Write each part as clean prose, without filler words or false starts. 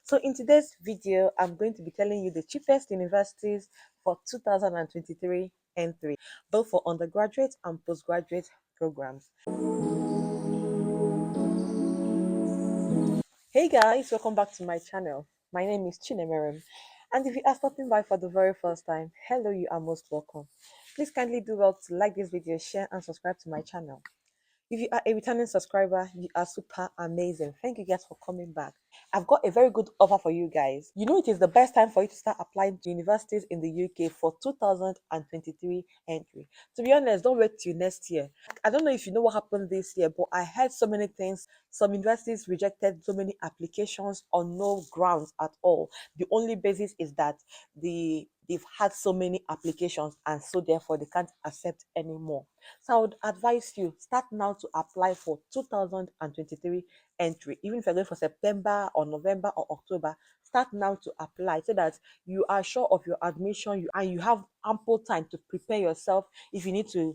So in today's video, I'm going to be telling you the cheapest universities for 2023 entry, both for undergraduate and postgraduate programs. Hey guys, welcome back to my channel. My name is Chinemerem, and if you are stopping by for the very first time, hello, you are most welcome. Please kindly do well to like this video, share and subscribe to my channel. If you are a returning subscriber, you are super amazing. Thank you guys for coming back. I've got a very good offer for you guys. You know, it is the best time for you to start applying to universities in the UK for 2023 entry. To be honest, don't wait till next year. I don't know if you know what happened this year, but I heard so many things. Some universities rejected so many applications on no grounds at all. The only basis is that they've had so many applications and so therefore they can't accept anymore. So I would advise you start now to apply for 2023 entry. Even if you're going for September or November or October, start now to apply so that you are sure of your admission and you have ample time to prepare yourself if you need to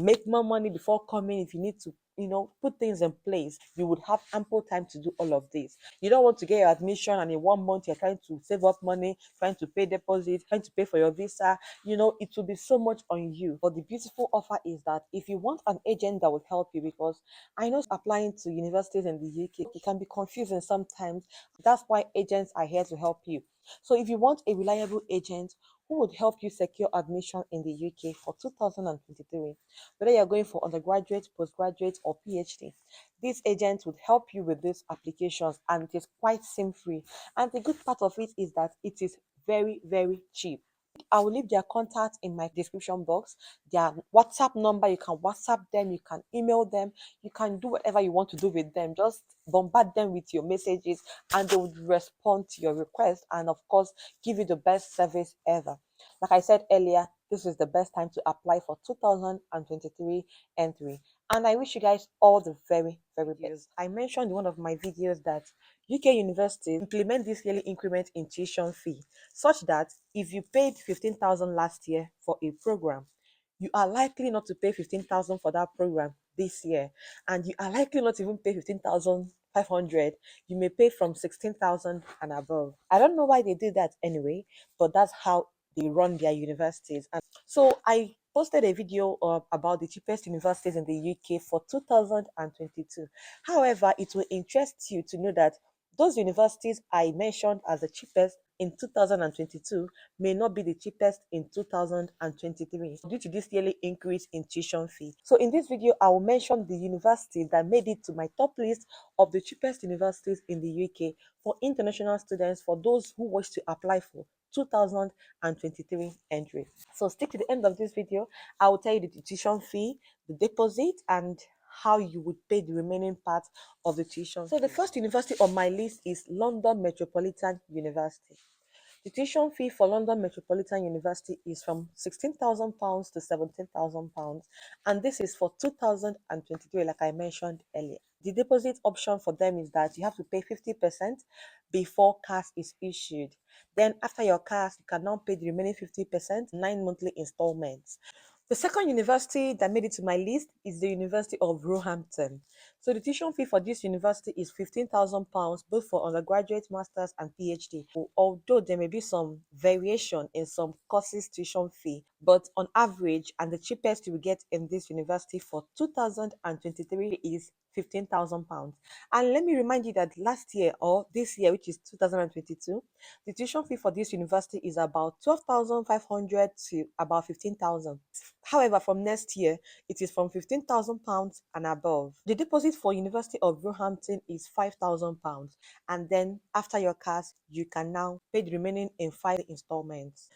make more money before coming, if you need to put things in place, you would have ample time to do all of this. You don't want to get your admission and in 1 month you're trying to save up money, trying to pay deposit, trying to pay for your visa. It will be so much on you. But the beautiful offer is that if you want an agent that will help you, because I know applying to universities in the UK, it can be confusing sometimes. That's why agents are here to help you. So if you want a reliable agent who would help you secure admission in the UK for 2023, whether you're going for undergraduate, postgraduate, or PhD, these agents would help you with these applications, and it is quite sim-free. And the good part of it is that it is very, very cheap. I will leave their contact in my description box, their WhatsApp number. You can WhatsApp them, you can email them, you can do whatever you want to do with them. Just bombard them with your messages and they would respond to your request and, of course, give you the best service ever. Like I said earlier, this is the best time to apply for 2023 entry. And I wish you guys all the very, very best. I mentioned in one of my videos that UK universities implement this yearly increment in tuition fee, such that if you paid 15,000 last year for a program, you are likely not to pay 15,000 for that program this year, and you are likely not to even pay 15,500. You may pay from 16,000 and above. I don't know why they did that anyway, but that's how they run their universities. And so I posted a video about the cheapest universities in the UK for 2022. However, it will interest you to know that those universities I mentioned as the cheapest in 2022 may not be the cheapest in 2023 due to this yearly increase in tuition fee. So in this video, I will mention the universities that made it to my top list of the cheapest universities in the UK for international students, for those who wish to apply for 2023 entry. So stick to the end of this video. I will tell you the tuition fee, the deposit, and how you would pay the remaining part of the tuition. So the first university on my list is London Metropolitan University. The tuition fee for London Metropolitan University is from £16,000 to £17,000, and this is for 2023, like I mentioned earlier. The deposit option for them is that you have to pay 50% before CAS is issued. Then after your CAS, you can now pay the remaining 50%, 9 monthly installments. The second university that made it to my list is the University of Roehampton. So the tuition fee for this university is £15,000, both for undergraduate, masters, and PhD. Although there may be some variation in some courses tuition fee, but on average, and the cheapest you will get in this university for 2023 is £15,000. And let me remind you that last year or this year, which is 2022, the tuition fee for this university is about 12,500 to about 15,000. However, from next year, it is from £15,000 and above. The deposit for University of Roehampton is £5,000, and then after your CAS, you can now pay the remaining in 5 installments.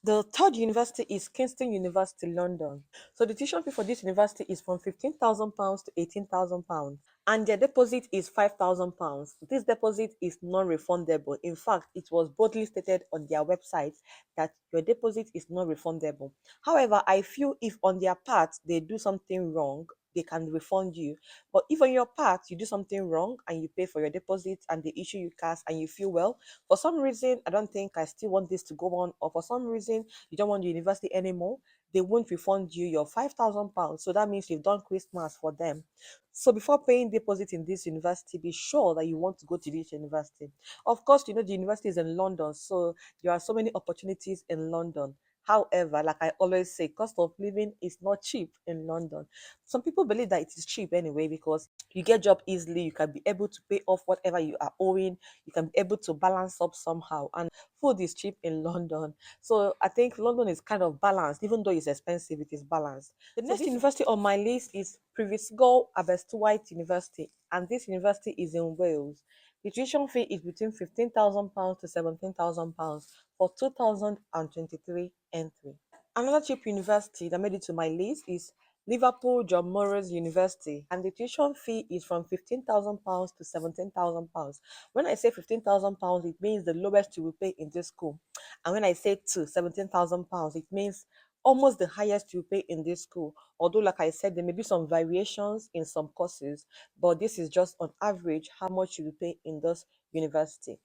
The third university is Kingston University, London. So the tuition fee for this university is from £15,000 to £18,000, and their deposit is £5,000. This deposit is non-refundable. In fact, it was boldly stated on their website that your deposit is non-refundable. However, I feel if on their part they do something wrong, they can refund you. But if on your part you do something wrong and you pay for your deposit and they issue you cash and you feel, well, for some reason I don't think I still want this to go on, or for some reason you don't want the university anymore, they won't refund you your £5,000. So that means you've done Christmas for them. So before paying deposit in this university, be sure that you want to go to this university. Of course, the university is in London, so there are so many opportunities in London. However, like I always say, cost of living is not cheap in London. Some people believe that it is cheap anyway because you get job easily, you can be able to pay off whatever you are owing, you can be able to balance up somehow, and food is cheap in London. So I think London is kind of balanced, even though it's expensive, it is balanced. The next university on my list is Privysgol Aberystwyth University, and this university is in Wales. The tuition fee is between £15,000 to £17,000 for 2023 entry. Another cheap university that made it to my list is Liverpool John Moores University, and the tuition fee is from £15,000 to £17,000. When I say £15,000, it means the lowest you will pay in this school, and when I say to £17,000, it means almost the highest you pay in this school. Although, like I said, there may be some variations in some courses, but this is just on average how much you will pay in this university.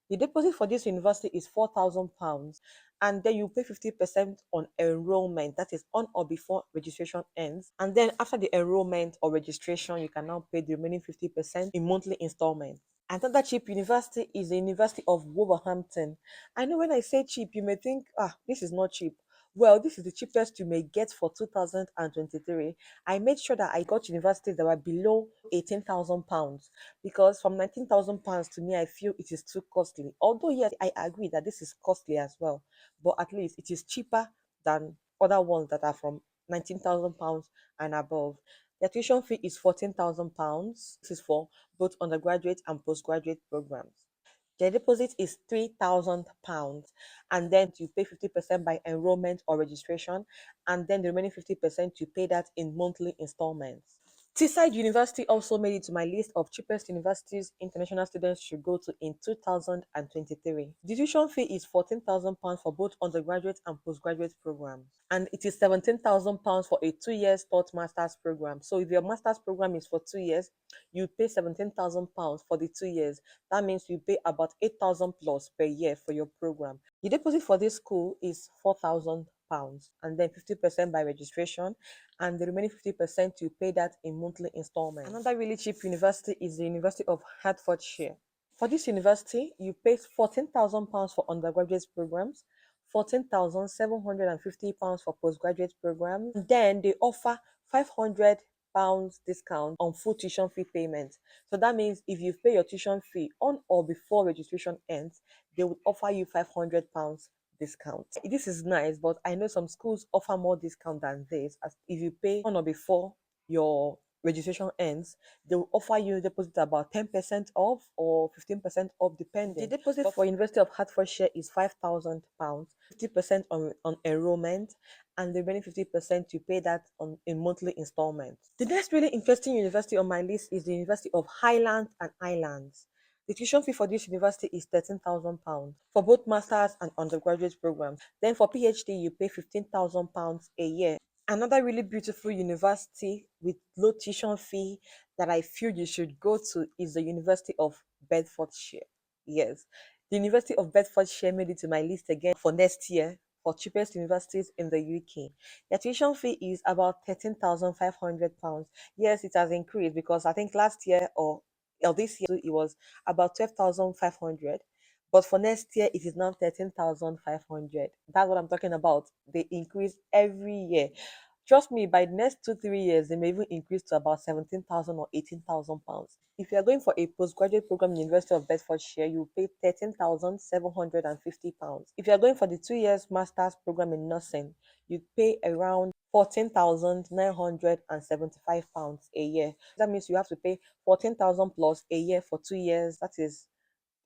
The deposit for this university is £4,000, and then you pay 50% on enrollment, that is on or before registration ends. And then after the enrollment or registration, you can now pay the remaining 50% in monthly installments. Another cheap university is the University of Wolverhampton. I know when I say cheap, you may think, this is not cheap. Well, this is the cheapest you may get for 2023. I made sure that I got universities that were below £18,000 because from £19,000 to me, I feel it is too costly. Although, yes, I agree that this is costly as well, but at least it is cheaper than other ones that are from £19,000 and above. The tuition fee is £14,000. This is for both undergraduate and postgraduate programs. The deposit is £3,000, and then you pay 50% by enrollment or registration, and then the remaining 50% you pay that in monthly installments. Teesside University also made it to my list of cheapest universities international students should go to in 2023. The tuition fee is £14,000 for both undergraduate and postgraduate programs, and it is £17,000 for a 2 year taught master's program. So if your master's program is for 2 years, you pay £17,000 for the 2 years. That means you pay about 8,000 plus per year for your program. The deposit for this school is £4,000, and then 50% by registration, and the remaining 50% you pay that in monthly installments. Another really cheap university is the University of Hertfordshire. For this university, you pay £14,000 for undergraduate programs, £14,750 for postgraduate programs. Then they offer £500 discount on full tuition fee payment. So that means if you pay your tuition fee on or before registration ends, they would offer you £500 discount. This is nice, but I know some schools offer more discount than this. As if you pay on or before your registration ends, they will offer you a deposit about 10% off or 15% off, depending. The deposit for University of Hertfordshire is £5,000, 50% on enrollment, and the remaining 50% you pay that on in monthly installments. The next really interesting university on my list is the University of Highlands and Islands. The tuition fee for this university is £13,000 for both master's and undergraduate programs. Then for PhD, you pay £15,000 a year. Another really beautiful university with low tuition fee that I feel you should go to is the University of Bedfordshire. Yes, the University of Bedfordshire made it to my list again for next year for cheapest universities in the UK. The tuition fee is about £13,500. Yes, it has increased because I think last year or this year it was about 12,500. But for next year, it is now 13,500. That's what I'm talking about. They increase every year. Trust me, by the next 2, 3 years, they may even increase to about 17,000 or 18,000 pounds. If you are going for a postgraduate program in the University of Bedfordshire, you pay £13,750. If you are going for the 2 years master's program in nursing, you pay around £14,975 a year. That means you have to pay 14,000 plus a year for 2 years. That is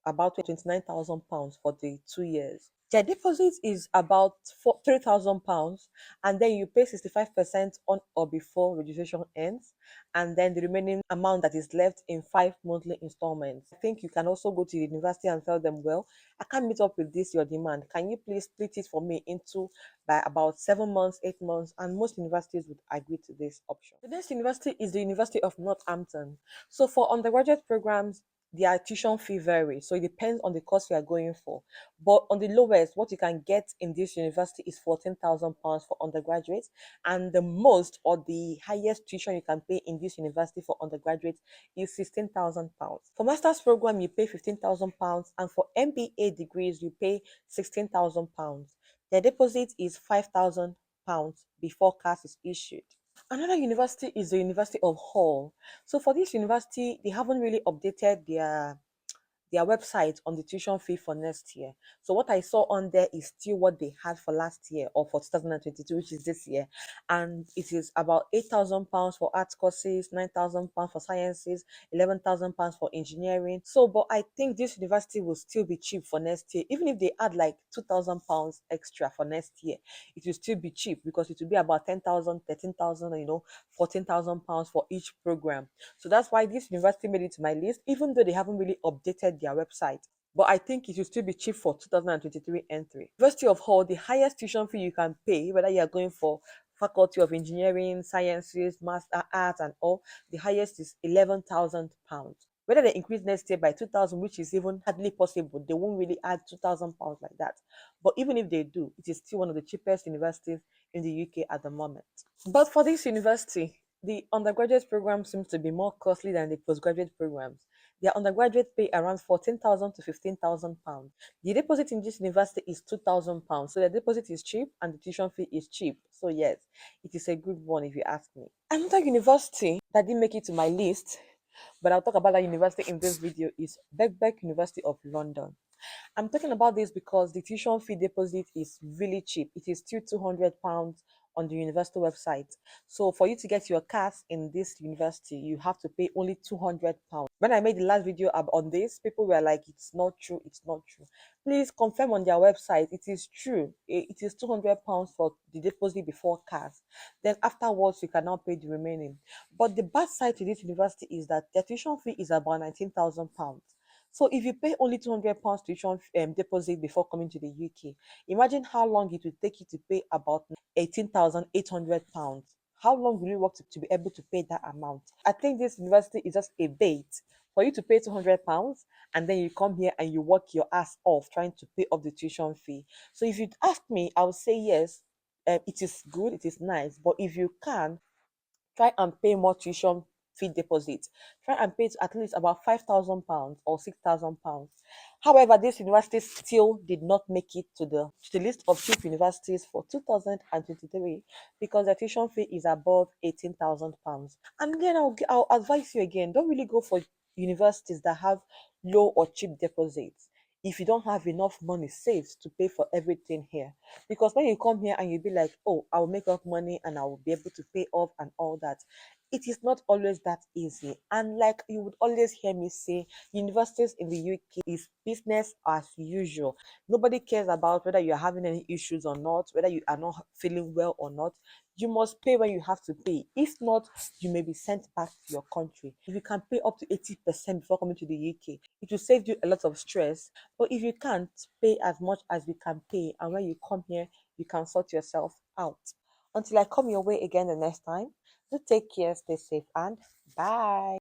about £29,000 for the 2 years. Their deposit is about £3,000, and then you pay 65% on or before registration ends, and then the remaining amount that is left in 5 monthly installments. I think you can also go to the university and tell them, well, I can't meet up with this your demand. Can you please split it for me into by about 7 months, 8 months? And most universities would agree to this option. The next university is the University of Northampton. So for undergraduate programs, their tuition fee varies. So it depends on the course you are going for. But on the lowest, what you can get in this university is £14,000 for undergraduates. And the most or the highest tuition you can pay in this university for undergraduates is £16,000. For master's program, you pay £15,000. And for MBA degrees, you pay £16,000. The deposit is £5,000 before cash is issued. Another university is the University of Hull. So for this university, they haven't really updated their website on the tuition fee for next year. So what I saw on there is still what they had for last year or for 2022, which is this year. And it is about £8,000 for arts courses, £9,000 for sciences, £11,000 for engineering. So, but I think this university will still be cheap for next year. Even if they add like £2,000 extra for next year, it will still be cheap because it will be about 10,000, 13,000, £14,000 for each program. So that's why this university made it to my list, even though they haven't really updated their website. But I think it will still be cheap for 2023 entry. University of Hull, the highest tuition fee you can pay, whether you are going for Faculty of Engineering, Sciences, Master Arts, and all, the highest is £11,000. Whether they increase next year by 2,000, which is even hardly possible, they won't really add £2,000 like that. But even if they do, it is still one of the cheapest universities in the UK at the moment. But for this university, the undergraduate program seems to be more costly than the postgraduate programs. Their undergraduate pay around 14,000 to £15,000. The deposit in this university is £2,000. So the deposit is cheap and the tuition fee is cheap. So yes, it is a good one if you ask me. Another university that didn't make it to my list, but I'll talk about that university in this video, is Bedford University of London. I'm talking about this because the tuition fee deposit is really cheap. It is still £200 on the university website. So for you to get your CAS in this university, you have to pay only £200. When I made the last video on this, people were like, it's not true, it's not true. Please confirm on their website, it is true. It is £200 for the deposit before CAS. Then afterwards, you can now pay the remaining. But the bad side to this university is that their tuition fee is about £19,000. So if you pay only £200 tuition deposit before coming to the UK, imagine how long it will take you to pay about £18,800. How long will you work to be able to pay that amount? I think this university is just a bait for you to pay £200 and then you come here and you work your ass off trying to pay off the tuition fee. So if you'd ask me, I would say yes, it is good, it is nice, but if you can, try and pay more tuition fee deposit. Try and pay at least about £5,000 or £6,000. However, this university still did not make it to the list of cheap universities for 2023 because the tuition fee is above £18,000. And again, I'll advise you again, don't really go for universities that have low or cheap deposits if you don't have enough money saved to pay for everything here. Because when you come here and you be like, oh, I'll make up money and I will be able to pay off and all that, it is not always that easy. And like you would always hear me say, universities in the UK is business as usual. Nobody cares about whether you're having any issues or not, whether you are not feeling well or not. You must pay when you have to pay. If not, you may be sent back to your country. If you can pay up to 80% before coming to the UK, it will save you a lot of stress. But if you can't, pay as much as you can pay, and when you come here, you can sort yourself out. Until I come your way again the next time, do take care, stay safe, and bye.